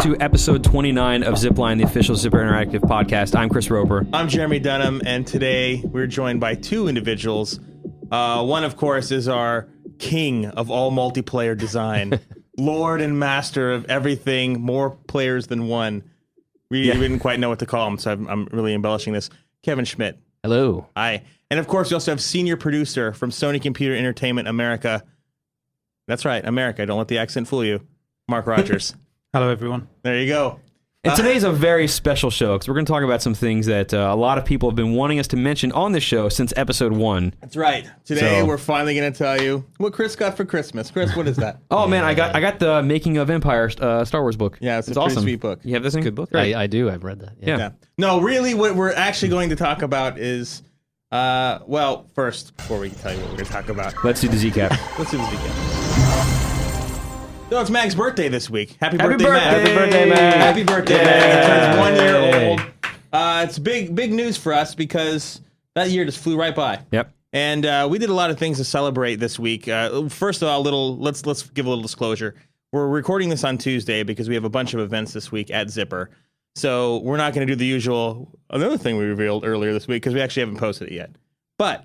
to episode 29 of Zipline, the official Zipper Interactive podcast. I'm Chris Roper. I'm Jeremy Dunham, and today we're joined by two individuals. One, of course, is our king of all multiplayer design, lord and master of everything, more players than one. We didn't quite know what to call him, so I'm really embellishing this. Kevin Schmitt. Hello. Hi. And, of course, we also have senior producer from Sony Computer Entertainment America. That's right, America. Don't let the accent fool you. Mark Rogers. Hello, everyone. There you go. And today's a very special show because we're going to talk about some things that a lot of people have been wanting us to mention on this show since episode 1. That's right. Today we're finally going to tell you what Chris got for Christmas. Chris, what is that? Oh man, I got the Making of Empire Star Wars book. Yeah, it's a awesome. pretty sweet book. You have this thing? Good book. Great. I do. I've read that. Yeah. No, really, what we're actually going to talk about is, well, first, before we tell you what we're going to talk about, Let's do the Z-Cap. let's do the weekend. So it's Mag's birthday this week. Happy birthday, birthday! Mag. Happy birthday, Mag. Happy birthday, Yay. Mag. It turns 1 year old. It's big news for us because that year just flew right by. Yep. And we did a lot of things to celebrate this week. First of all, let's give a little disclosure. We're recording this on Tuesday because we have a bunch of events this week at Zipper. So we're not going to do the usual, another thing we revealed earlier this week because we actually haven't posted it yet. But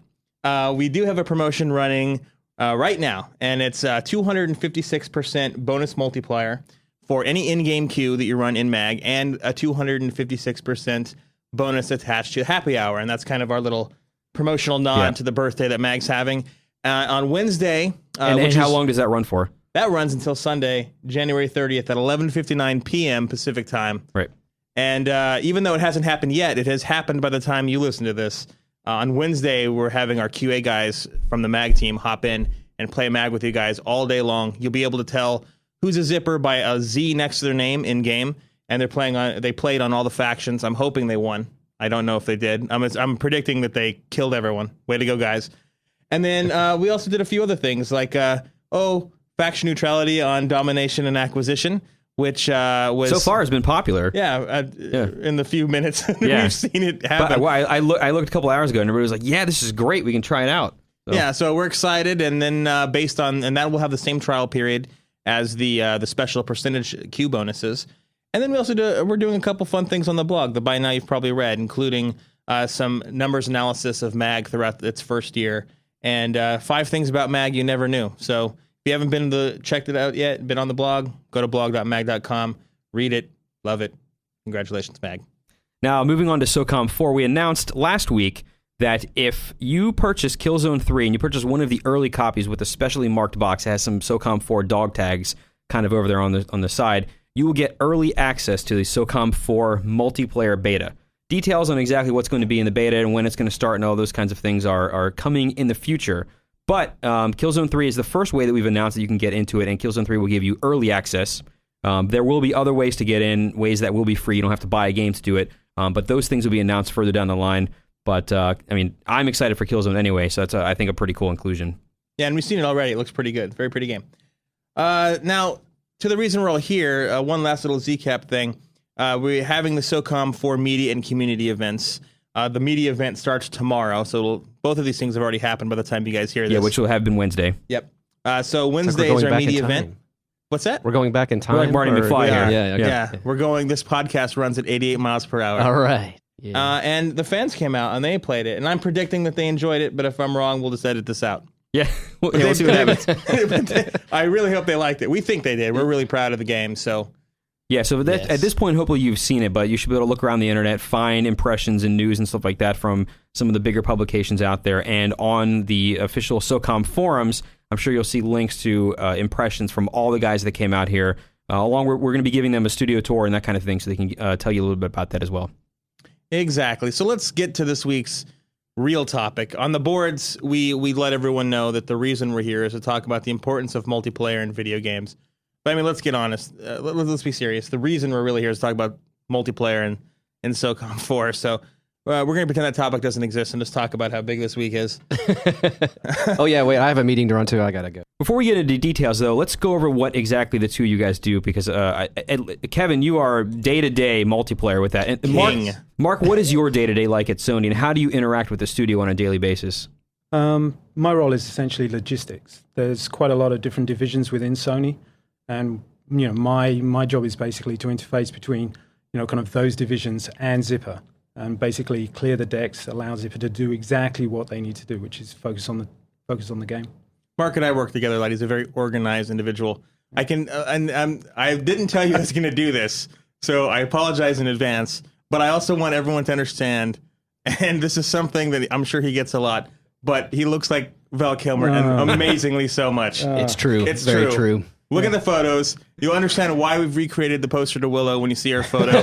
we do have a promotion running right now, and it's 256% bonus multiplier for any in-game queue that you run in Mag, and a 256% bonus attached to Happy Hour, and that's kind of our little promotional nod to the birthday that Mag's having. On Wednesday... and how long does that run for? That runs until Sunday, January 30th at 11:59 p.m. Pacific time. Right. And even though it hasn't happened yet, it has happened by the time you listen to this. On Wednesday, we're having our QA guys from the Mag team hop in and play Mag with you guys all day long. You'll be able to tell who's a Zipper by a Z next to their name in-game, and they played on all the factions. I'm hoping they won. I don't know if they did. I'm predicting that they killed everyone. Way to go, guys. And then we also did a few other things, like, faction neutrality on domination and acquisition, which was... So far has been popular. In the few minutes we've seen it happen. But I looked a couple hours ago and everybody was like, yeah, this is great. We can try it out. So. Yeah, so we're excited. And then based on... And that will have the same trial period as the special percentage Q bonuses. And then we're doing a couple fun things on the blog that by now you've probably read, including some numbers analysis of Mag throughout its first year. And 5 things about Mag you never knew. So... If you haven't checked it out yet, been on the blog, go to blog.mag.com, read it, love it. Congratulations, Mag. Now, moving on to SOCOM 4, we announced last week that if you purchase Killzone 3 and you purchase one of the early copies with a specially marked box that has some SOCOM 4 dog tags kind of over there on the side, you will get early access to the SOCOM 4 multiplayer beta. Details on exactly what's going to be in the beta and when it's going to start and all those kinds of things are coming in the future. But Killzone 3 is the first way that we've announced that you can get into it, and Killzone 3 will give you early access. There will be other ways to get in, ways that will be free. You don't have to buy a game to do it, but those things will be announced further down the line. But, I'm excited for Killzone anyway, so that's, I think, a pretty cool inclusion. Yeah, and we've seen it already. It looks pretty good. Very pretty game. Now, to the reason we're all here, one last little Z-Cap thing. We're having the SOCOM 4 media and community events. The media event starts tomorrow, so both of these things have already happened by the time you guys hear this. Yeah, which will have been Wednesday. Yep. So Wednesday is our media event. What's that? We're going back in time. We're like Marty McFly here. Yeah. We're going. This podcast runs at 88 miles per hour. All right. Yeah. And the fans came out and they played it, and I'm predicting that they enjoyed it. But if I'm wrong, we'll just edit this out. Yeah, we'll see what happens. I really hope they liked it. We think they did. We're really proud of the game. So. Yeah, so at this point, hopefully you've seen it, but you should be able to look around the internet, find impressions and news and stuff like that from some of the bigger publications out there. And on the official SOCOM forums, I'm sure you'll see links to impressions from all the guys that came out here. We're going to be giving them a studio tour and that kind of thing, so they can tell you a little bit about that as well. Exactly. So let's get to this week's real topic. On the boards, we let everyone know that the reason we're here is to talk about the importance of multiplayer in video games. But I mean, let's get honest. Let's be serious. The reason we're really here is to talk about multiplayer in SOCOM 4. So we're going to pretend that topic doesn't exist and just talk about how big this week is. Oh, yeah, wait, I have a meeting to run to. I got to go. Before we get into details, though, let's go over what exactly the two of you guys do, because Kevin, you are day-to-day multiplayer with that. And Mark, what is your day-to-day like at Sony, and how do you interact with the studio on a daily basis? My role is essentially logistics. There's quite a lot of different divisions within Sony, and my job is basically to interface between, kind of those divisions and Zipper, and basically clear the decks, allow Zipper to do exactly what they need to do, which is focus on the game. Mark and I work together, lad. He's a very organized individual. I didn't tell you I was going to do this, so I apologize in advance. But I also want everyone to understand, and this is something that I'm sure he gets a lot, but he looks like Val Kilmer, and amazingly so much. It's true. It's very true. Look at the photos. You'll understand why we've recreated the poster to Willow when you see our photo.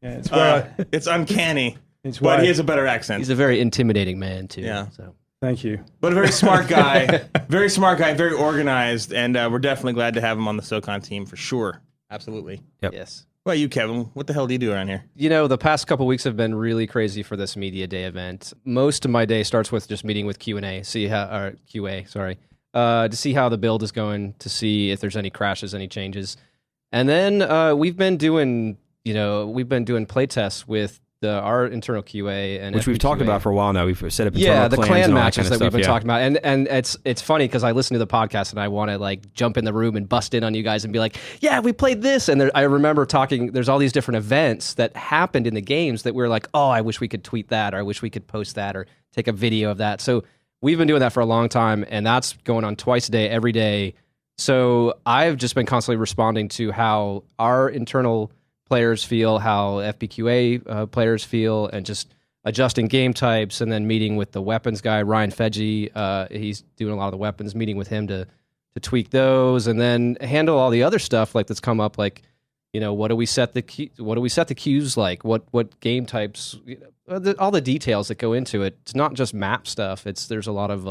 It's uncanny. But he has a better accent. He's a very intimidating man, too. Yeah. So. Thank you. But a very smart guy, very organized, and we're definitely glad to have him on the SOCOM team for sure. Absolutely. Yep. Yes. What about you, Kevin? What the hell do you do around here? The past couple weeks have been really crazy for this media day event. Most of my day starts with just meeting with QA, to see how the build is going, to see if there's any crashes, any changes. And then we've been doing play tests with our internal QA, and which we've talked about for a while now. We've set up internal the clans clan and all matches that kind of we've been stuff, talking about, and it's funny because I listen to the podcast and I want to jump in the room and bust in on you guys and be like, yeah, we played this, and I remember talking. There's all these different events that happened in the games that we're like, oh, I wish we could tweet that, or I wish we could post that, or take a video of that. So we've been doing that for a long time, and that's going on twice a day, every day. So I've just been constantly responding to how our internal players feel, how FPQA players feel, and just adjusting game types, and then meeting with the weapons guy, Ryan Feggi. He's doing a lot of the weapons, meeting with him to tweak those, and then handle all the other stuff that's come up, what do we set the queues like? What game types? All the details that go into it. It's not just map stuff. There's a lot of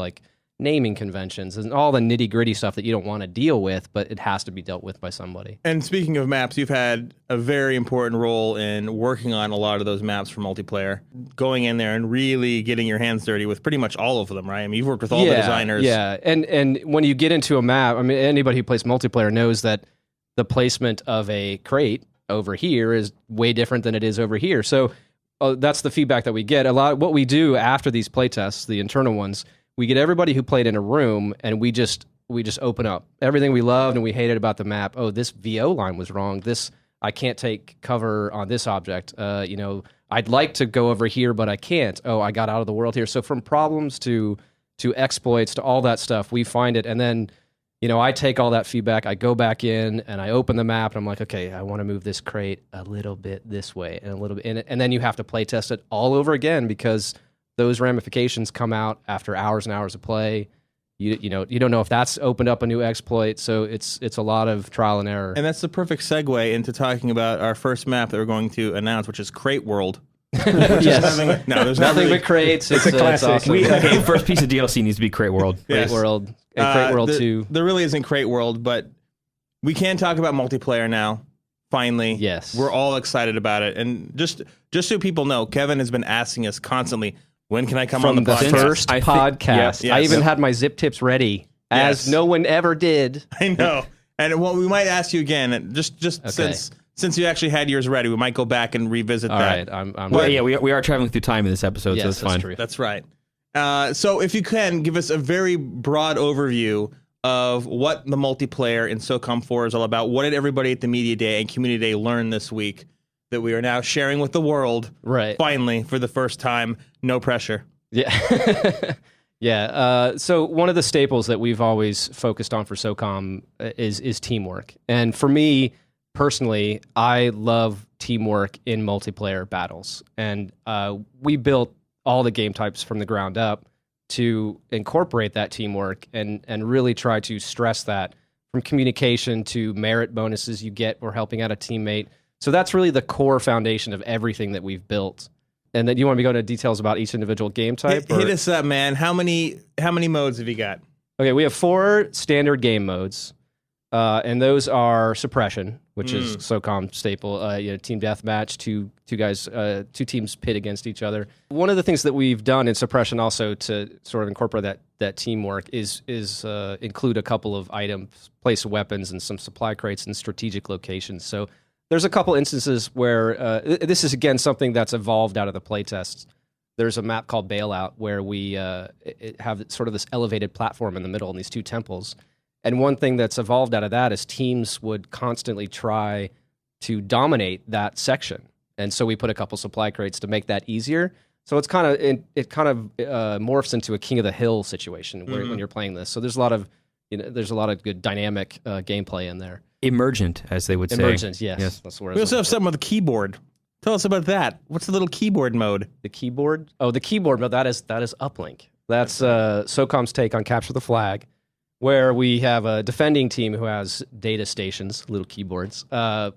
naming conventions and all the nitty gritty stuff that you don't want to deal with, but it has to be dealt with by somebody. And speaking of maps, you've had a very important role in working on a lot of those maps for multiplayer, going in there and really getting your hands dirty with pretty much all of them, right? I mean, you've worked with all the designers. Yeah, and when you get into a map, I mean, anybody who plays multiplayer knows that the placement of a crate over here is way different than it is over here. So that's the feedback that we get. A lot. What we do after these playtests, the internal ones, we get everybody who played in a room, and we just open up everything we loved and we hated about the map. Oh, this VO line was wrong. This, I can't take cover on this object. I'd like to go over here, but I can't. Oh, I got out of the world here. So from problems to exploits to all that stuff, we find it, and then I take all that feedback. I go back in and I open the map, and I'm like, okay, I want to move this crate a little bit this way and a little bit, and then you have to play test it all over again because those ramifications come out after hours and hours of play. You don't know if that's opened up a new exploit, so it's a lot of trial and error. And that's the perfect segue into talking about our first map that we're going to announce, which is Crate World. Yes. There's nothing but crates. It's a classic. Awesome. First piece of DLC needs to be Crate World. Yes. Crate World. And Crate World 2. There really isn't Crate World, but we can talk about multiplayer now. Finally. Yes. We're all excited about it. And just so people know, Kevin has been asking us constantly, when can I come on the podcast? First podcast. Yes. I even had my zip tips ready, as no one ever did. I know. And we might ask you again, just okay. since you actually had yours ready, we might go back and revisit all that. All right. Well, yeah, we are traveling through time in this episode, so it's fine. True. That's right. So if you can, give us a very broad overview of what the multiplayer in SOCOM 4 is all about. What did everybody at the Media Day and Community Day learn this week that we are now sharing with the world? Right. Finally, for the first time, no pressure. Yeah. Yeah. So one of the staples that we've always focused on for SOCOM is teamwork. And for me, personally, I love teamwork in multiplayer battles. And we built all the game types from the ground up to incorporate that teamwork and really try to stress that, from communication to merit bonuses you get or helping out a teammate. So that's really the core foundation of everything that we've built. And then you want me to go into details about each individual game type? Hit us up, man. How many modes have you got? Okay, we have 4 standard game modes, and those are Suppression, which is SOCOM staple. Team deathmatch, two teams pit against each other. One of the things that we've done in Suppression also to sort of incorporate that teamwork is include a couple of items, place weapons, and some supply crates in strategic locations. So there's a couple instances where this is, again, something that's evolved out of the playtests. There's a map called Bailout where we have sort of this elevated platform in the middle and these 2 temples. And one thing that's evolved out of that is teams would constantly try to dominate that section. And so we put a couple supply crates to make that easier. So it's kind of morphs into a King of the Hill situation where, when you're playing this. So there's a lot of good dynamic gameplay in there. Emergent, as they would say. Emergent, yes. That's where We also have something with the keyboard. Tell us about that. What's the little keyboard mode? The keyboard? Oh, the keyboard mode, that is uplink. That's SOCOM's take on Capture the Flag, where we have a defending team who has data stations, little keyboards,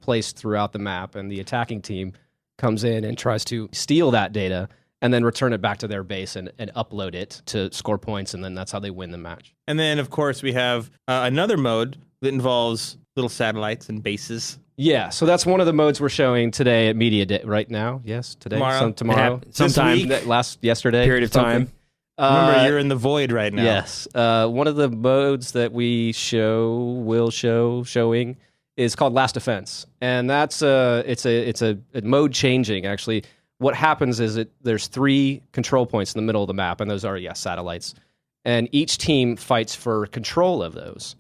placed throughout the map, and the attacking team comes in and tries to steal that data and then return it back to their base and upload it to score points, and then that's how they win the match. And then, of course, we have another mode that involves little satellites and bases. Yeah, so that's one of the modes we're showing today at Media Day. Right now, yes, today, tomorrow, sometime yesterday, period of time. Remember, you're in the void right now. Yes, one of the modes that we showing is called Last Defense, and that's it's a mode changing actually. What happens is there's 3 control points in the middle of the map, and those are satellites, and each team fights for control of those.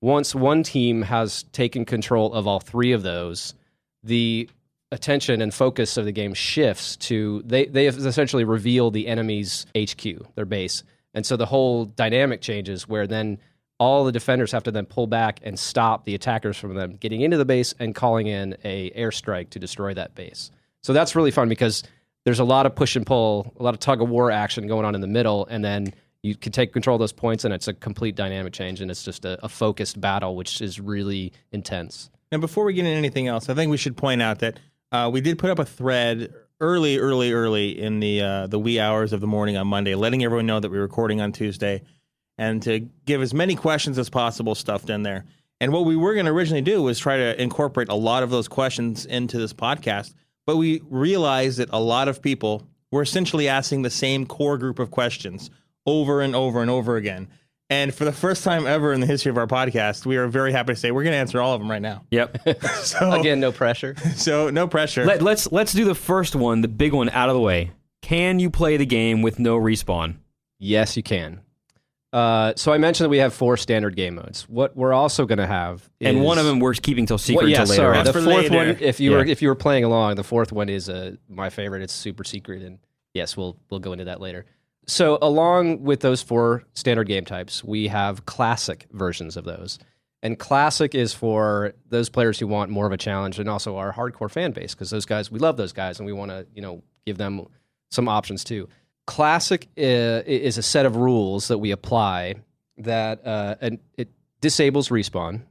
Once one team has taken control of all 3 of those, the attention and focus of the game shifts to they have essentially revealed the enemy's HQ, their base, and so the whole dynamic changes where then all the defenders have to then pull back and stop the attackers from them getting into the base and calling in a airstrike to destroy that base. So that's really fun because there's a lot of push and pull, a lot of tug of war action going on in the middle, and then you can take control of those points, and it's a complete dynamic change, and it's just a focused battle, which is really intense. And before we get into anything else, I think we should point out that we did put up a thread early in the wee hours of the morning on Monday, letting everyone know that we're recording on Tuesday, and to give as many questions as possible stuffed in there. And what we were going to originally do was try to incorporate a lot of those questions into this podcast, but we realized that a lot of people were essentially asking the same core group of questions over and over and over again. And for the first time ever in the history of our podcast, we are very happy to say we're going to answer all of them right now. Yep. So, Again, no pressure. So no pressure. Let's do the first one, the big one, out of the way. Can you play the game with no respawn? Yes, you can. So I mentioned that we have 4 standard game modes. What we're also going to have is... And one of them we're keeping till secret until later. Sorry. On. The for fourth later. one, if you were playing along, the 4th one is my favorite. It's super secret, and yes, we'll go into that later. So along with those 4 standard game types, we have classic versions of those. And classic is for those players who want more of a challenge, and also our hardcore fan base, because those guys, we love those guys, and we want to give them some options too. Classic is a set of rules that we apply that and it disables respawn,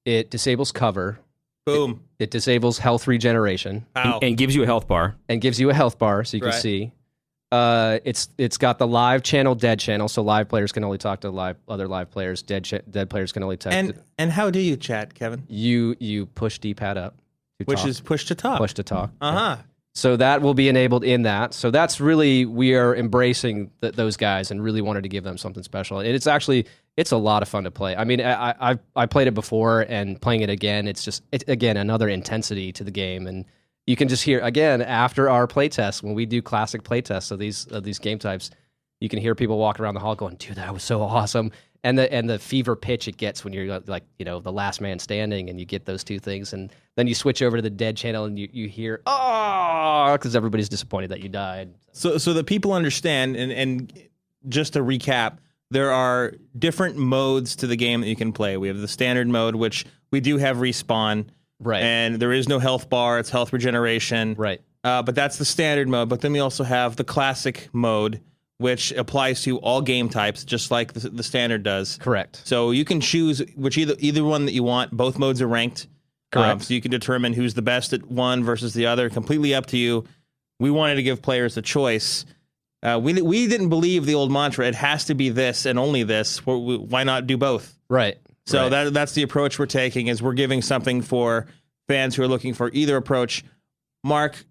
it disables cover, Boom. it disables health regeneration, Ow. And gives you a health bar. and gives you a health bar so you can Right. see. It's got the live channel, dead channel, so live players can only talk to other live players. Dead players can only talk. And how do you chat, Kevin? You push D-pad up, to Which talk. is push to talk. Push to talk. Uh-huh. So that will be enabled in that. So that's really, we are embracing those guys and really wanted to give them something special. And it's a lot of fun to play. I mean, I played it before, and playing it again, it's again another intensity to the game. And you can just hear, again, after our playtest, when we do classic playtests of these game types, you can hear people walking around the hall going, dude, that was so awesome. And the fever pitch it gets when you're like, the last man standing, and you get those 2 things, and then you switch over to the dead channel and you hear, oh, because everybody's disappointed that you died. So that people understand, and just to recap, there are different modes to the game that you can play. We have the standard mode, which we do have respawn, Right. and there is no health bar. It's health regeneration. Right. But that's the standard mode. But then we also have the classic mode, which applies to all game types, just like the standard does. Correct. So you can choose either one that you want. Both modes are ranked. Correct. So you can determine who's the best at one versus the other. Completely up to you. We wanted to give players a choice. We didn't believe the old mantra, it has to be this and only this. Why not do both? Right. So right. that's the approach we're taking, is we're giving something for fans who are looking for either approach. Mark,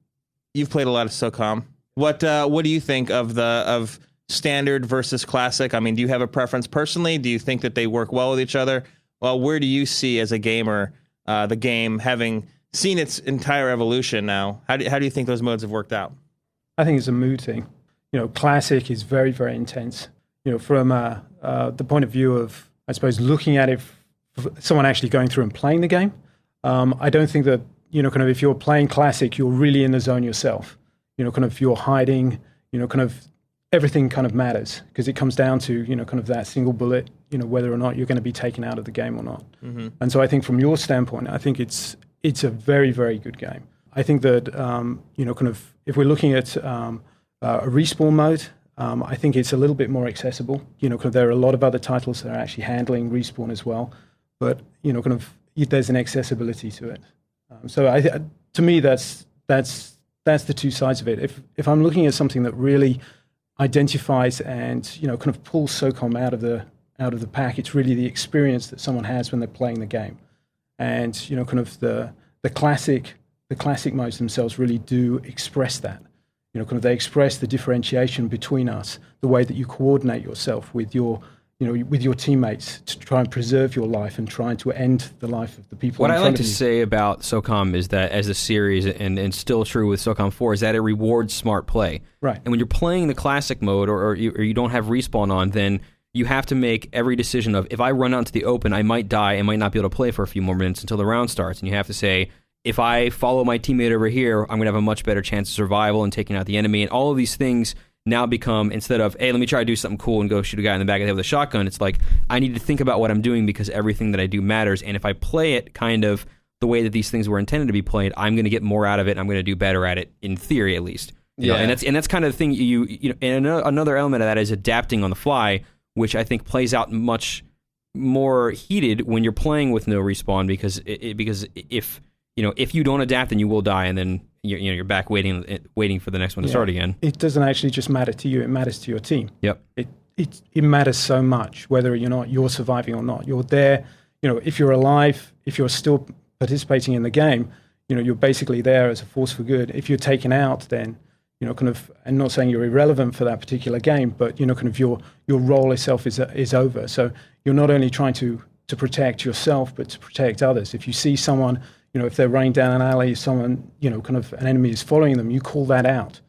you've played a lot of SOCOM. What do you think of standard versus classic? I mean, do you have a preference personally? Do you think that they work well with each other? Well, where do you see as a gamer the game having seen its entire evolution now? How do you think those modes have worked out? I think it's a mood thing. Classic is very, very intense. From the point of view of I suppose, looking at it, someone actually going through and playing the game. I don't think that, kind of if you're playing Classic, you're really in the zone yourself. Kind of you're hiding, kind of everything kind of matters because it comes down to, kind of that single bullet, whether or not you're going to be taken out of the game or not. Mm-hmm. And so I think from your standpoint, I think it's a very, very good game. I think that, kind of if we're looking at a respawn mode, I think it's a little bit more accessible. Kind of there are a lot of other titles that are actually handling respawn as well, but kind of there's an accessibility to it. So to me, that's the two sides of it. If I'm looking at something that really identifies and kind of pulls SOCOM out of the pack, it's really the experience that someone has when they're playing the game, and kind of the classic modes themselves really do express that. Kind of they express the differentiation between us, the way that you coordinate yourself with your teammates to try and preserve your life and trying to end the life of the people. What in I front like of to you. say about SOCOM is that as a series, and still true with SOCOM 4, is that it rewards smart play. Right. And when you're playing the classic mode or you don't have respawn on, then you have to make every decision of, if I run out into the open, I might die and might not be able to play for a few more minutes until the round starts. And you have to say, if I follow my teammate over here, I'm going to have a much better chance of survival and taking out the enemy. And all of these things now become, instead of, hey, let me try to do something cool and go shoot a guy in the back of the head with a shotgun, it's like, I need to think about what I'm doing because everything that I do matters. And if I play it kind of the way that these things were intended to be played, I'm going to get more out of it. And I'm going to do better at it, in theory at least. You know, and that's kind of the thing and another element of that is adapting on the fly, which I think plays out much more heated when you're playing with no respawn, because if you don't adapt, then you will die, and then you're back waiting for the next one to start again. It doesn't actually just matter to you; it matters to your team. Yep. It matters so much whether you're surviving or not. You're there. If you're alive, if you're still participating in the game, you're basically there as a force for good. If you're taken out, then kind of, and not saying you're irrelevant for that particular game, but kind of your role itself is over. So you're not only trying to protect yourself, but to protect others. If you see someone, if they're running down an alley, someone, kind of an enemy is following them, you call that out.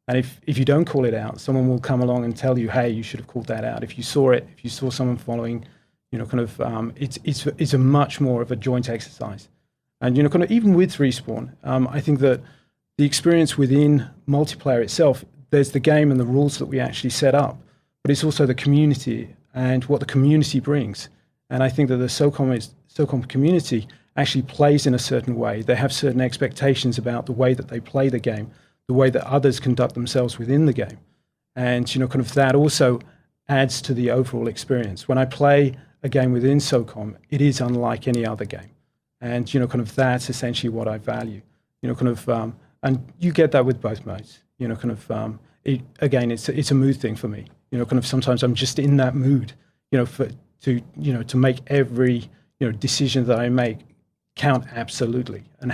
And if you don't call it out, someone will come along and tell you, hey, you should have called that out. If you saw someone following, kind of, it's a much more of a joint exercise. And, kind of even with respawn, I think that the experience within multiplayer itself, there's the game and the rules that we actually set up, but it's also the community and what the community brings. And I think that the SOCOM community actually plays in a certain way. They have certain expectations about the way that they play the game, the way that others conduct themselves within the game. And, kind of that also adds to the overall experience. When I play a game within SOCOM, it is unlike any other game. And, kind of that's essentially what I value. Kind of, and you get that with both modes. Kind of, it's a mood thing for me. Kind of sometimes I'm just in that mood, to make every, decision that I make count absolutely and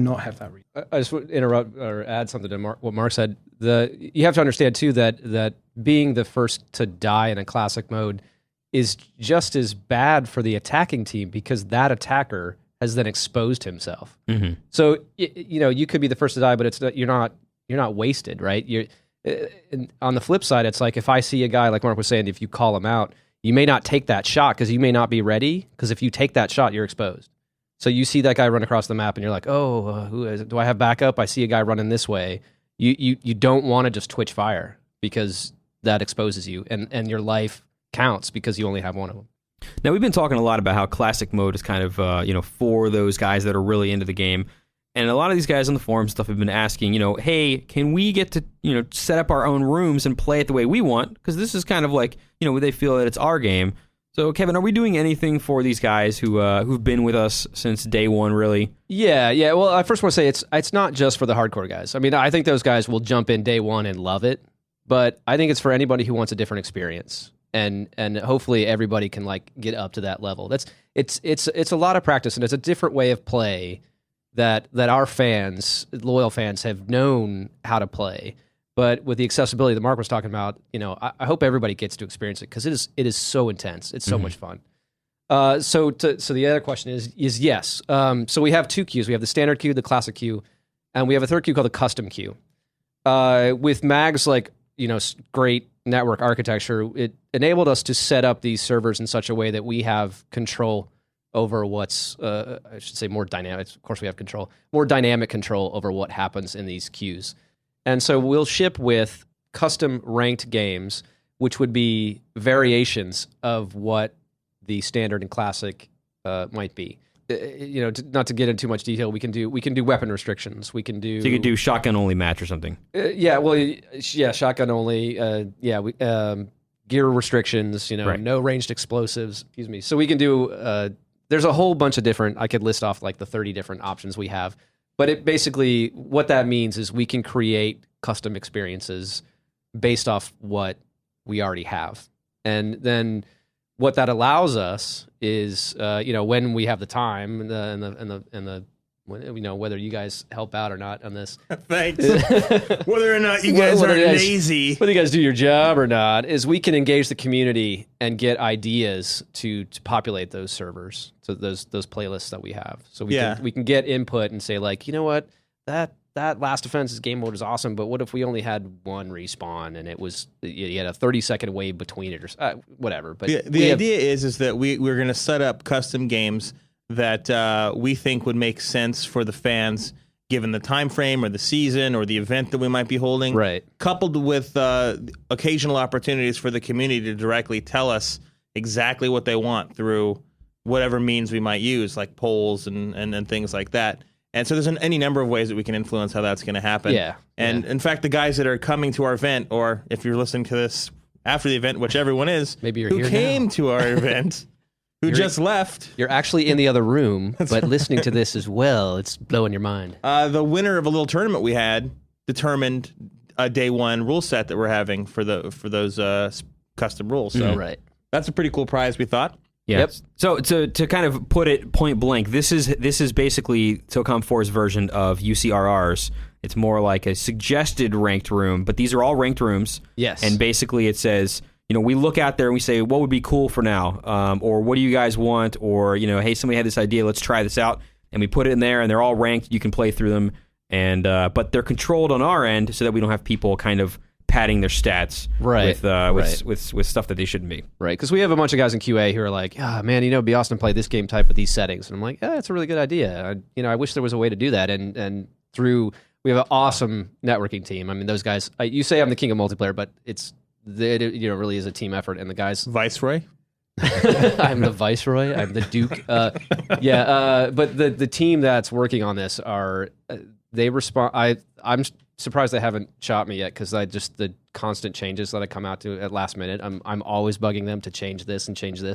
not have that reason. I just want to interrupt or add something to what Mark said. You have to understand too that being the first to die in a classic mode is just as bad for the attacking team, because that attacker has then exposed himself. Mm-hmm. So you could be the first to die, but you're not wasted, right? On the flip side, it's like if I see a guy, like Mark was saying, if you call him out, you may not take that shot because you may not be ready, because if you take that shot, you're exposed. So you see that guy run across the map and you're like, who is it? Do I have backup? I see a guy running this way. You don't want to just twitch fire, because that exposes you, and your life counts because you only have one of them. Now, we've been talking a lot about how classic mode is kind of, for those guys that are really into the game. And a lot of these guys on the forum stuff have been asking, hey, can we get to, set up our own rooms and play it the way we want? Because this is kind of like, they feel that it's our game. So, Kevin, are we doing anything for these guys who've been with us since day one, really? Yeah. Well, I first want to say it's not just for the hardcore guys. I mean, I think those guys will jump in day one and love it. But I think it's for anybody who wants a different experience. And hopefully everybody can get up to that level. It's a lot of practice, and it's a different way of play that our fans, loyal fans, have known how to play. But with the accessibility that Mark was talking about, I hope everybody gets to experience it, because it is so intense. It's so much fun. So the other question is yes. So we have two queues. We have the standard queue, the classic queue, and we have a third queue called the custom queue. With mags great network architecture, it enabled us to set up these servers in such a way that we have control over what's, I should say, more dynamic. Of course, we have more dynamic control over what happens in these queues. And so we'll ship with custom ranked games, which would be variations of what the standard and classic might be. Not to get into too much detail, we can do weapon restrictions. We can do. So you could do shotgun only match or something. Shotgun only. Gear restrictions. Right. No ranged explosives. Excuse me. So we can do. There's a whole bunch of different. I could list off like the 30 different options we have. But it basically, what that means is we can create custom experiences based off what we already have, and then what that allows us is, when we have the time and the whether you guys help out or not on this. Thanks. Whether or not you guys are lazy. Whether you guys do your job or not, is we can engage the community and get ideas to populate those servers, so those playlists that we have. So we can get input and say, like, you know what, that Last Defense's game mode is awesome, but what if we only had one respawn and it was you had a 30-second wave between it or whatever. But the idea is that we're going to set up custom games that we think would make sense for the fans given the time frame or the season or the event that we might be holding, right? Coupled with occasional opportunities for the community to directly tell us exactly what they want through whatever means we might use, like polls and things like that. And so there's any number of ways that we can influence how that's going to happen. Yeah. And in fact, the guys that are coming to our event, or if you're listening to this after the event, which everyone is, maybe you're who here came now. to our event, who just left. You're actually in the other room, but listening to this as well, it's blowing your mind. The winner of a little tournament we had determined a day one rule set that we're having for those custom rules. So right. That's a pretty cool prize, we thought. Yeah. Yep. So to kind of put it point blank, this is basically SOCOM 4's version of UCRRs. It's more like a suggested ranked room, but these are all ranked rooms. Yes. And basically it says, we look out there and we say, what would be cool for now? Or what do you guys want? Or, hey, somebody had this idea, let's try this out. And we put it in there and they're all ranked. You can play through them. And but they're controlled on our end so that we don't have people kind of padding their stats with stuff that they shouldn't be. Right, because we have a bunch of guys in QA who are like, man, it'd be awesome to play this game type with these settings. And I'm like, that's a really good idea. I wish there was a way to do that. And we have an awesome networking team. I mean, those guys, you say I'm the king of multiplayer, but it really is a team effort. And the guys... Viceroy? I'm the Viceroy. I'm the Duke. But the team that's working on this they respond... I'm surprised they haven't shot me yet, because the constant changes that I come out to at last minute, I'm always bugging them to change this,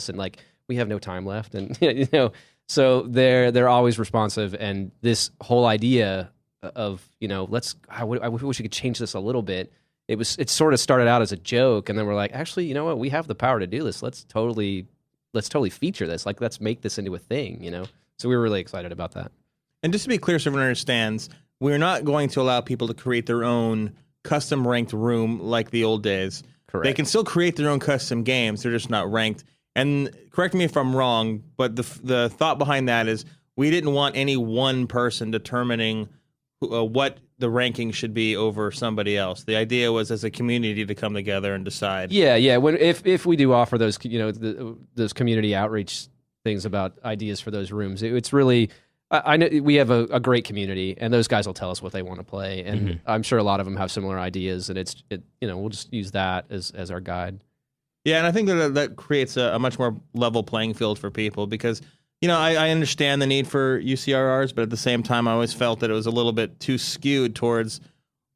and like, we have no time left, and so they're always responsive. And this whole idea of I wish we could change this a little bit. It sort of started out as a joke, and then we're like, actually, you know what, we have the power to do this. Let's totally feature this. Like, let's make this into a thing. So we were really excited about that. And just to be clear, so everyone understands, we're not going to allow people to create their own custom ranked room like the old days. Correct. They can still create their own custom games. They're just not ranked. And correct me if I'm wrong, but the thought behind that is we didn't want any one person determining what the ranking should be over somebody else. The idea was as a community to come together and decide. Yeah. If we do offer those, those community outreach things about ideas for those rooms, it's really... I know we have a great community, and those guys will tell us what they want to play, and I'm sure a lot of them have similar ideas, and we'll just use that as our guide. Yeah, and I think that creates a much more level playing field for people, because I understand the need for UCRRs, but at the same time, I always felt that it was a little bit too skewed towards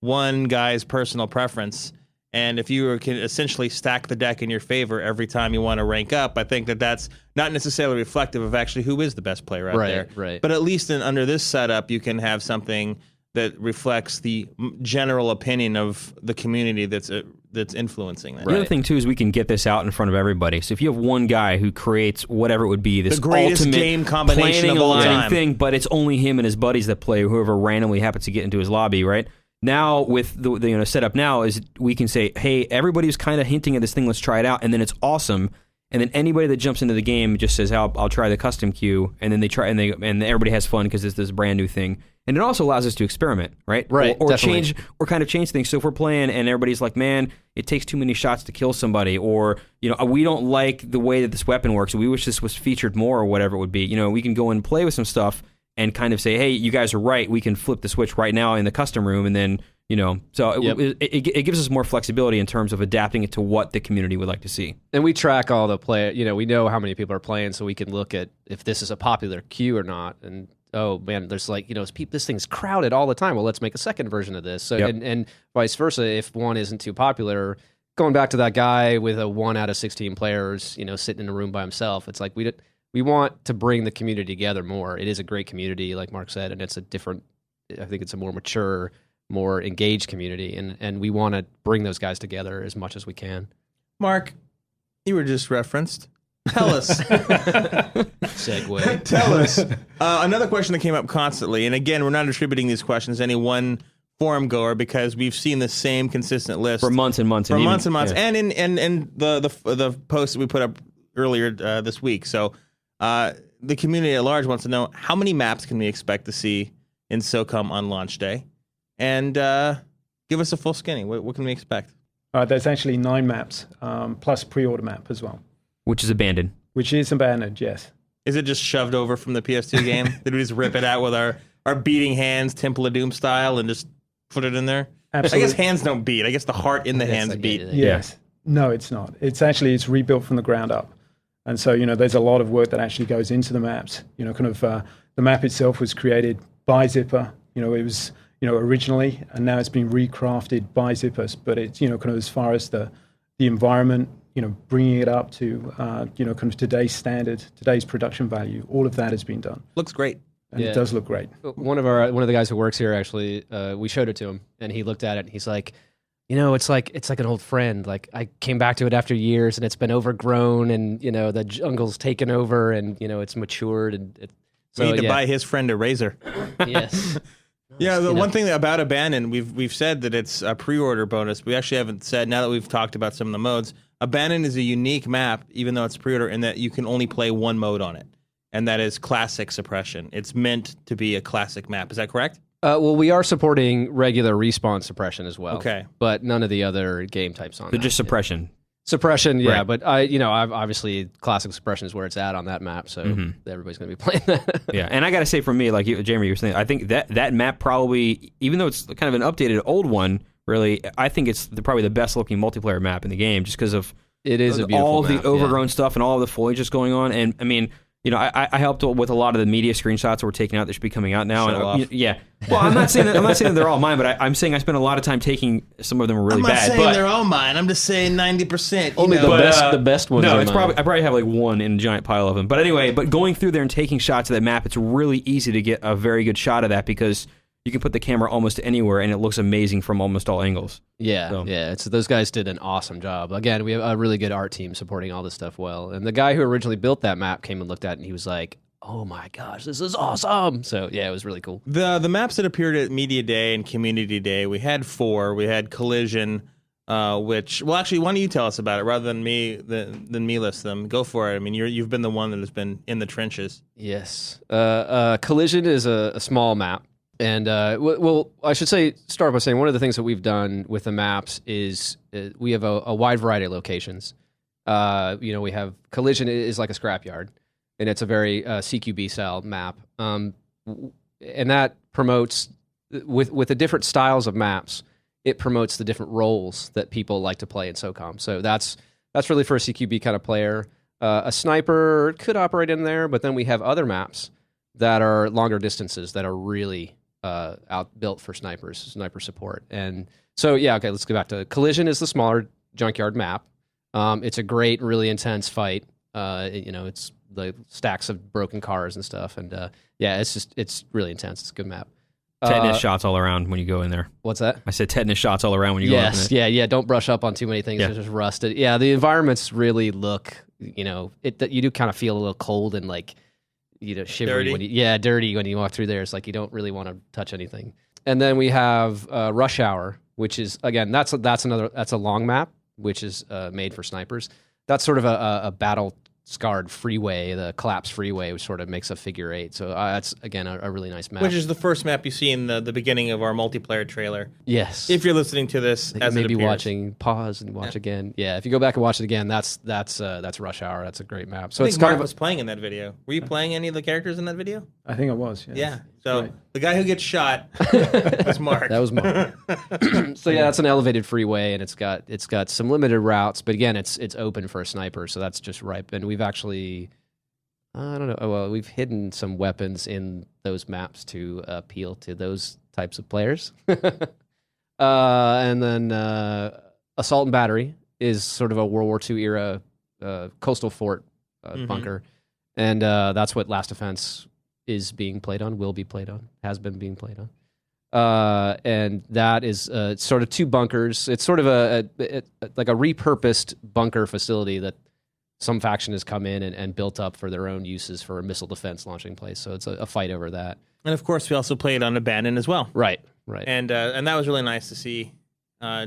one guy's personal preference. And if you can essentially stack the deck in your favor every time you want to rank up, I think that's not necessarily reflective of actually who is the best player out there. Right. But at least under this setup, you can have something that reflects the general opinion of the community that's influencing that. The other thing, too, is we can get this out in front of everybody. So if you have one guy who creates whatever it would be, this the greatest ultimate game combination planning of all a time thing, but it's only him and his buddies that play, or whoever randomly happens to get into his lobby, right? Now, with the setup now, is we can say, hey, everybody's kind of hinting at this thing, let's try it out, and then it's awesome. and then anybody that jumps into the game just says, I'll try the custom queue, and then they try, and everybody has fun because it's this brand new thing. And it also allows us to experiment, right? Right, Or definitely. kind of change things. So if we're playing and everybody's like, man, it takes too many shots to kill somebody, or, we don't like the way that this weapon works, we wish this was featured more, or whatever it would be, we can go and play with some stuff and kind of say, hey, you guys are right, we can flip the switch right now in the custom room, and then, so it gives us more flexibility in terms of adapting it to what the community would like to see. And we track all the play. We know how many people are playing, so we can look at if this is a popular queue or not. And oh man, there's this thing's crowded all the time. Well, let's make a second version of this. So and vice versa. If one isn't too popular, going back to that guy with a 1 out of 16 players, sitting in a room by himself, it's like we want to bring the community together more. It is a great community, like Mark said, and it's I think it's a more mature, more engaged community, and we want to bring those guys together as much as we can. Mark, you were just referenced. Tell us. Segue. Tell us. Another question that came up constantly, and again, we're not attributing these questions to any one forum goer because we've seen the same consistent list For months and months. and Yeah. and in the post that we put up earlier this week. So the community at large wants to know, how many maps can we expect to see in SOCOM on launch day? And give us a full skinny. What can we expect? There's actually 9 maps, plus pre-order map as well. Which is abandoned. Which is abandoned, yes. Is it just shoved over from the PS2 game? Did we just rip it out with our beating hands, Temple of Doom style, and just put it in there? Absolutely. I guess hands don't beat. I guess the heart in the hands beat. Yes. No, it's not. It's rebuilt from the ground up. And so, there's a lot of work that actually goes into the maps. The map itself was created by Zipper. It was, originally, and now it's been recrafted by Zippers. But it's, kind of as far as the environment, bringing it up to, kind of today's standard, today's production value, all of that has been done. Looks great. And it does look great. One of the guys who works here, actually, we showed it to him, and he looked at it, and he's like, it's like an old friend. Like, I came back to it after years, and it's been overgrown, and the jungle's taken over, and it's matured, and we need to buy his friend a razor. Yes. Yeah, the one thing about Abandon, we've said that it's a pre-order bonus. We actually haven't said, now that we've talked about some of the modes, Abandon is a unique map, even though it's pre-order, in that you can only play one mode on it, and that is classic suppression. It's meant to be a classic map. Is that correct? Well, we are supporting regular respawn suppression as well. Okay. But none of the other game types on They're that. just suppression. Suppression, yeah, Right. but I've obviously classic suppression is where it's at on that map, so everybody's going to be playing that. Yeah, and I got to say, for me, like Jeremy, you were saying, I think that map probably, even though it's kind of an updated old one, really, I think it's probably the best looking multiplayer map in the game, just because of It is a beautiful all map, the overgrown stuff and all of the foliage that's going on. And I mean, I helped with a lot of the media screenshots that were taken out that should be coming out now. Show And off. yeah, well, I'm not saying that they're all mine, but I'm saying I spent a lot of time taking. Some of them were really I'm not bad. saying but they're all mine. I'm just saying 90%. Only the best ones. No, are it's mine. I probably have like one in a giant pile of them. But anyway, going through there and taking shots of that map, it's really easy to get a very good shot of that because you can put the camera almost anywhere and it looks amazing from almost all angles. Yeah, So. yeah. Those guys did an awesome job. Again, we have a really good art team supporting all this stuff well. And the guy who originally built that map came and looked at it, and he was like, "Oh my gosh, this is awesome!" So yeah, it was really cool. The maps that appeared at Media Day and Community Day, we had 4. We had Collision, which, well, actually, why don't you tell us about it rather than me list them? Go for it. I mean, you've been the one that has been in the trenches. Yes. Collision is a small map. And, well, I should start by saying one of the things that we've done with the maps is we have a wide variety of locations. We have Collision is like a scrapyard, and it's a very CQB style map. And that promotes, with the different styles of maps, it promotes the different roles that people like to play in SOCOM. So that's really for a CQB kind of player. A sniper could operate in there, but then we have other maps that are longer distances that are really built for sniper support. And so, yeah, okay, let's go back to Collision is the smaller junkyard map. It's a great, really intense fight. It's the stacks of broken cars and stuff. And it's really intense. It's a good map. Tetanus shots all around when you go in there. What's that? I said tetanus shots all around when you go in there. Yes, yeah. Don't brush up on too many things. Yeah. It's just rusted. Yeah, the environments really look, you do kind of feel a little cold and like, shivery. Dirty. Dirty when you walk through there. It's like you don't really want to touch anything. And then we have Rush Hour, which is, again, that's a long map, which is made for snipers. that's sort of a battle scarred freeway, the collapse freeway, which sort of makes a figure 8. So that's again a really nice map. Which is the first map you see in the beginning of our multiplayer trailer. Yes. If you're listening to this, as maybe it appears. watching, pause and watch again. Yeah, if you go back and watch it again, that's Rush Hour. That's a great map. So I it's think kind Mark of was playing in that video. Were you playing any of the characters in that video? I think I was. Yeah. Yeah. So Right. the guy who gets shot was Mark. that was Mark. So yeah, that's an elevated freeway, and it's got some limited routes, but again, it's open for a sniper, so that's just ripe. And we've actually, I don't know. Well, we've hidden some weapons in those maps to appeal to those types of players. And then Assault and Battery is sort of a World War II era coastal fort bunker, and that's what Last Defense is being played on, will be played on, has been being played on. And that is sort of 2 bunkers. It's sort of like a repurposed bunker facility that some faction has come in and built up for their own uses for a missile defense launching place. So it's a fight over that. And of course, we also played on Abandon as well. Right. And that was really nice to see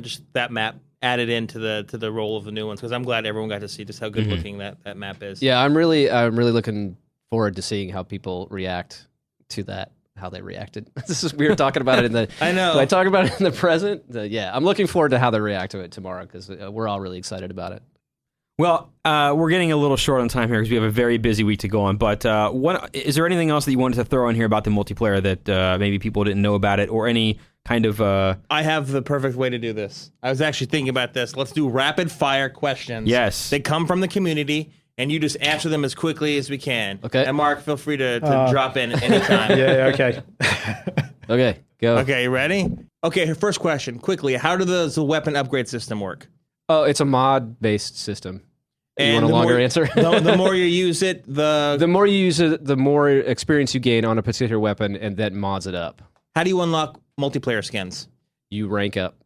just that map added into the role of the new ones, because I'm glad everyone got to see just how good looking that map is. Yeah, I'm really looking forward to seeing how people react to that, how they reacted. This is weird talking about it in the. I know. When I talk about it in the present. Yeah, I'm looking forward to how they react to it tomorrow, because we're all really excited about it. Well, we're getting a little short on time here because we have a very busy week to go on. But is there anything else that you wanted to throw in here about the multiplayer that maybe people didn't know about it, or any kind of... I have the perfect way to do this. I was actually thinking about this. Let's do rapid fire questions. Yes. They come from the community, and you just answer them as quickly as we can. Okay. And Mark, feel free to drop in at any time. Yeah, okay. Okay, go. Okay, you ready? Okay, first question. Quickly, how does the weapon upgrade system work? Oh, it's a mod-based system. You And want a the longer more- answer? the more you use it, The more you use it, the more experience you gain on a particular weapon, and that mods it up. how do you unlock multiplayer skins? You rank up.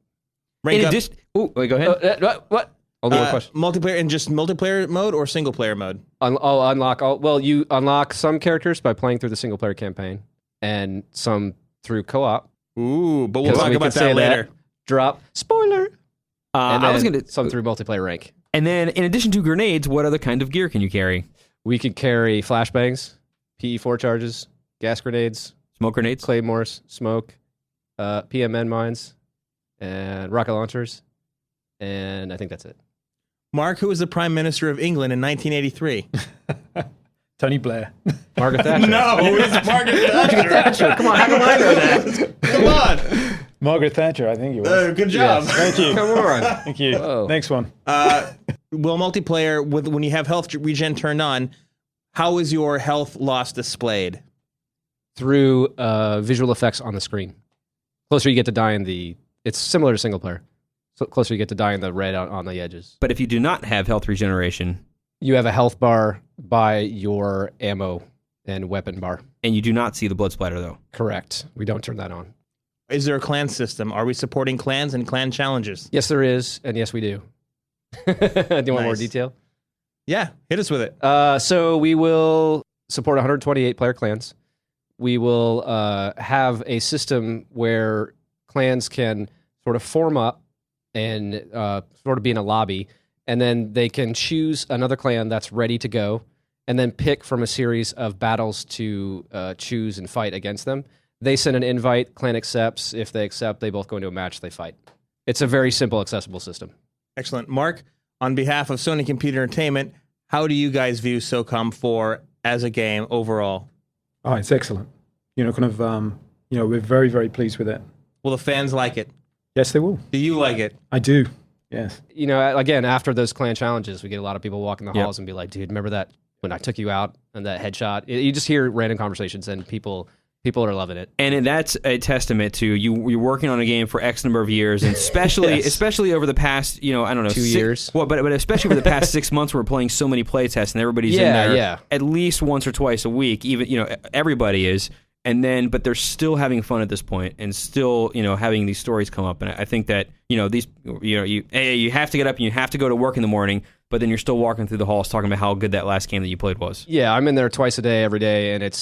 Rank in up addition... Oh, wait, go ahead. What? Only one question. multiplayer in just multiplayer mode or single player mode? I'll unlock all. Well, you unlock some characters by playing through the single player campaign, and some through co-op. Ooh, but we'll Because talk we about could say that later. Drop spoiler. And I was then going to... some through multiplayer rank. And then, in addition to grenades, what other kind of gear can you carry? We could carry flashbangs, PE4 charges, gas grenades, Smoke grenades? claymores, smoke, PMN mines, and rocket launchers, and I think that's it. Mark, who was the Prime Minister of England in 1983? Tony Blair. Margaret Thatcher. No, it was Margaret Thatcher. Come on, how come I know that? Come on. Margaret Thatcher, I think it was. Good job. Yes. Thank you. Come on. Thank you. Whoa. Next one. Will multiplayer, when you have health regen turned on, how is your health loss displayed? Through visual effects on the screen. Closer you get to die in the... It's similar to single player. So closer you get to die in the red on the edges. But if you do not have health regeneration, You have a health bar by your ammo and weapon bar. and you do not see the blood splatter, though. Correct. We don't turn that on. Is there a clan system? Are we supporting clans and clan challenges? Yes, there is, and yes, we do. Do you want more Nice. detail? Yeah, hit us with it. So we will support 128 player clans. We will have a system where clans can sort of form up and sort of be in a lobby, and then they can choose another clan that's ready to go, and then pick from a series of battles to choose and fight against them. They send an invite, clan accepts. If they accept, they both go into a match, they fight. It's a very simple, accessible system. Excellent. Mark, on behalf of Sony Computer Entertainment, how do you guys view SOCOM 4 as a game overall? Oh, it's excellent. We're very, very pleased with it. Will the fans like it? Yes, they will. Do you like it? I do. Yes. You know, again, after those clan challenges, we get a lot of people walking the Yep. halls and be like, dude, remember that when I took you out and that headshot? You just hear random conversations and people are loving it. And that's a testament to you're working on a game for X number of years, and especially over the past, 2 years. Well, but especially over the past 6 months, we're playing so many play tests, and everybody's in there at least once or twice a week. Even everybody is, but they're still having fun at this point, and still having these stories come up. And I think that you have to get up and you have to go to work in the morning. but then you're still walking through the halls talking about how good that last game that you played was. Yeah, I'm in there twice a day, every day, and there's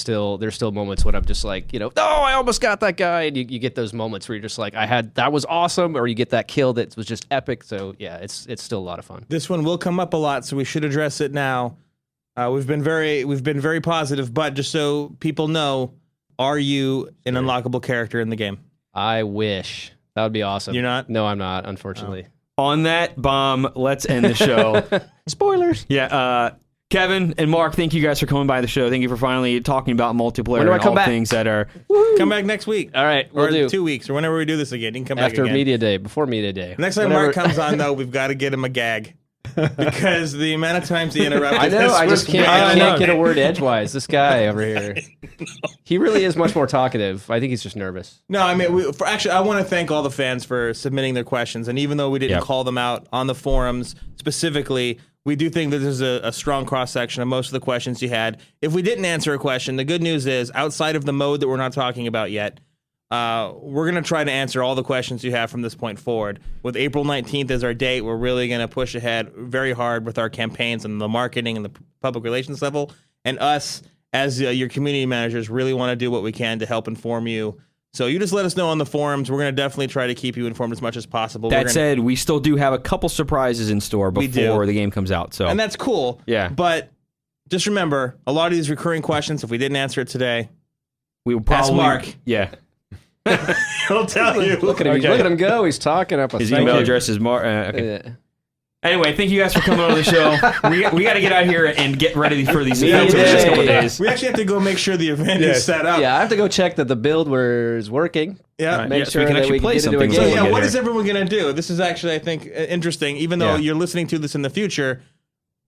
still moments when I'm just like, oh, I almost got that guy, and you get those moments where you're just like, that was awesome, or you get that kill that was just epic. So yeah, it's still a lot of fun. This one will come up a lot, so we should address it now. We've been very positive, but just so people know, are you an unlockable character in the game? I wish. That would be awesome. You're not? No, I'm not, unfortunately. On that bomb, let's end the show. Spoilers. Yeah, Kevin and Mark, thank you guys for coming by the show. Thank you for finally talking about multiplayer When do I and come all back? things that are... Come back next week. All right, we'll or do. 2 weeks, or whenever we do this again. You can come back After again. Media Day, before Media Day. Next time Mark comes on, though, we've got to get him a gag. Because the amount of times he interrupted I know, us I was just can't, way I too can't long. get a word edgewise. This guy over here. He really is much more talkative. I think he's just nervous. No, I mean, actually, I want to thank all the fans for submitting their questions. And even though we didn't call them out on the forums specifically, we do think that there's a strong cross-section of most of the questions you had. If we didn't answer a question, the good news is, outside of the mode that we're not talking about yet, we're going to try to answer all the questions you have from this point forward. With April 19th as our date, we're really going to push ahead very hard with our campaigns and the marketing and the public relations level. And us, as your community managers, really want to do what we can to help inform you. So you just let us know on the forums. We're going to definitely try to keep you informed as much as possible. That said, we still do have a couple surprises in store before the game comes out. So, and that's cool. Yeah. But just remember, a lot of these recurring questions, if we didn't answer it today, we will ask probably... Mark. Yeah. He'll tell you. Look at him. Look at him go. He's talking up a His email address is Mark. Okay. Anyway, thank you guys for coming on the show. We got to get out here and get ready for these events over the next couple of days. We actually have to go make sure the event is set up. Yeah, I have to go check that the build is working. Yeah. Right. Make so sure we can that actually we play can get into a something. game. So yeah, what here. is everyone going to do? This is actually, I think, interesting. Even though you're listening to this in the future,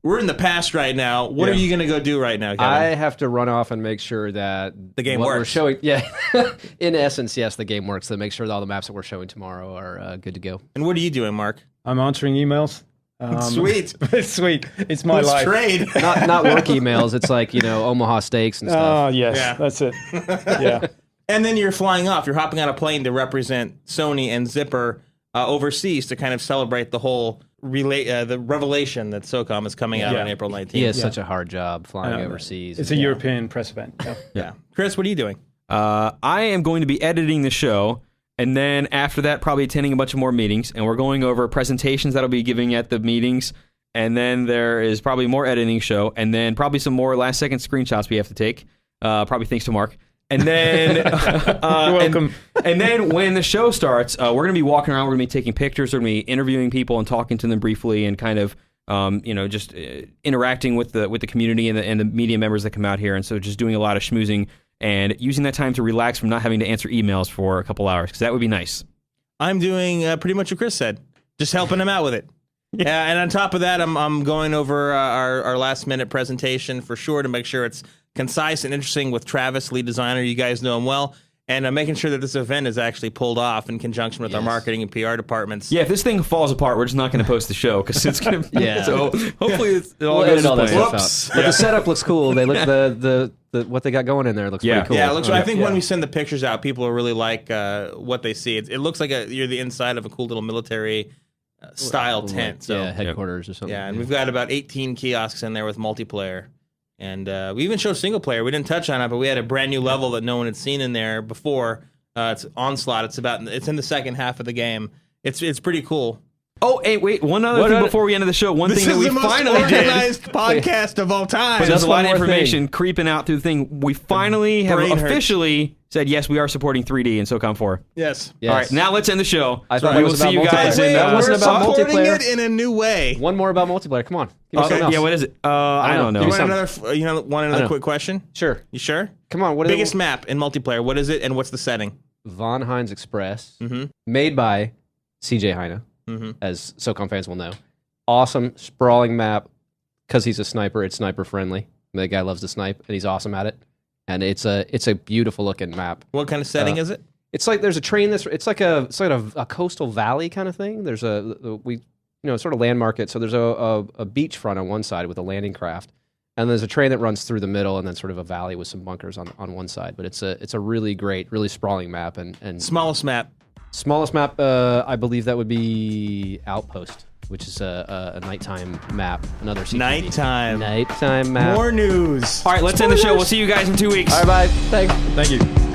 we're in the past right now. What are you going to go do right now, Kevin? I have to run off and make sure that The game what we're works. showing, in essence, yes, the game works. To make sure that all the maps that we're showing tomorrow are good to go. And what are you doing, Mark? I'm answering emails. Sweet. Sweet. It's my Let's life. trade. Not work emails. It's like Omaha Steaks and stuff. Oh, yes. Yeah. That's it. Yeah. And then you're flying off. You're hopping on a plane to represent Sony and Zipper overseas to kind of celebrate the whole the revelation that SOCOM is coming out on April 19th. He has such a hard job flying know. overseas. It's a European press event. Yeah. Yeah. Chris, what are you doing? I am going to be editing the show, and then after that, probably attending a bunch of more meetings, and we're going over presentations that I'll be giving at the meetings, and then there is probably more editing show, and then probably some more last-second screenshots we have to take, probably thanks to Mark. And then, You're welcome. And then when the show starts, we're going to be walking around, we're going to be taking pictures, we're going to be interviewing people and talking to them briefly, and kind of, just interacting with the community and the media members that come out here, and so just doing a lot of schmoozing and using that time to relax from not having to answer emails for a couple hours, because that would be nice. I'm doing pretty much what Chris said, just helping him out with it. Yeah, and on top of that, I'm going over our last minute presentation for sure to make sure it's concise and interesting with Travis, lead designer. You guys know him well. And I'm making sure that this event is actually pulled off in conjunction with our marketing and PR departments. Yeah, if this thing falls apart, we're just not going to post the show because it's going to. Yeah. So hopefully it all We'll goes edit all that as planned. stuff out. But the setup looks cool. They look the what they got going in there looks pretty cool. Yeah, it looks. I think when we send the pictures out, people will really like what they see. It looks like you're the inside of a cool little military style tent. So headquarters or something. yeah, and we've got about 18 kiosks in there with multiplayer. And we even showed single player. We didn't touch on it, but we had a brand new level that no one had seen in there before. It's Onslaught. It's in the second half of the game. It's pretty cool. Oh, hey, wait! One other thing before we end the show. One This thing that is we the most finally did. organized podcast of all time. But there's a lot of one more information creeping out through the thing. We finally have brain hurts. officially said yes, we are supporting 3D in SOCOM 4. Yes. Yes. All right, now let's end the show. I thought we that will was see about you guys multiplayer. in. That wasn't We're about supporting multiplayer. it in a new way. One more about multiplayer. Come on. Give me something else. Yeah, what is it? I don't know. You Give want me another know. quick question? Sure. You sure? Come on. What Biggest map in multiplayer. What is it, and what's the setting? Von Heinz Express, Mm-hmm. made by CJ Heine, Mm-hmm. as SOCOM fans will know. Awesome, sprawling map. Because he's a sniper, it's sniper friendly. The guy loves to snipe, and he's awesome at it. And it's a beautiful looking map. What kind of setting is it? It's like there's a train it's like a sort of a coastal valley kind of thing. There's sort of landmark it. So there's a beachfront on one side with a landing craft, and there's a train that runs through the middle, and then sort of a valley with some bunkers on one side. But it's a really great, really sprawling map, and Smallest map. smallest map. I believe that would be Outpost. which is a nighttime map. Another CQB. Nighttime map. More news. All right, let's end the show. We'll see you guys in 2 weeks. All right, bye. Thanks. Thank you.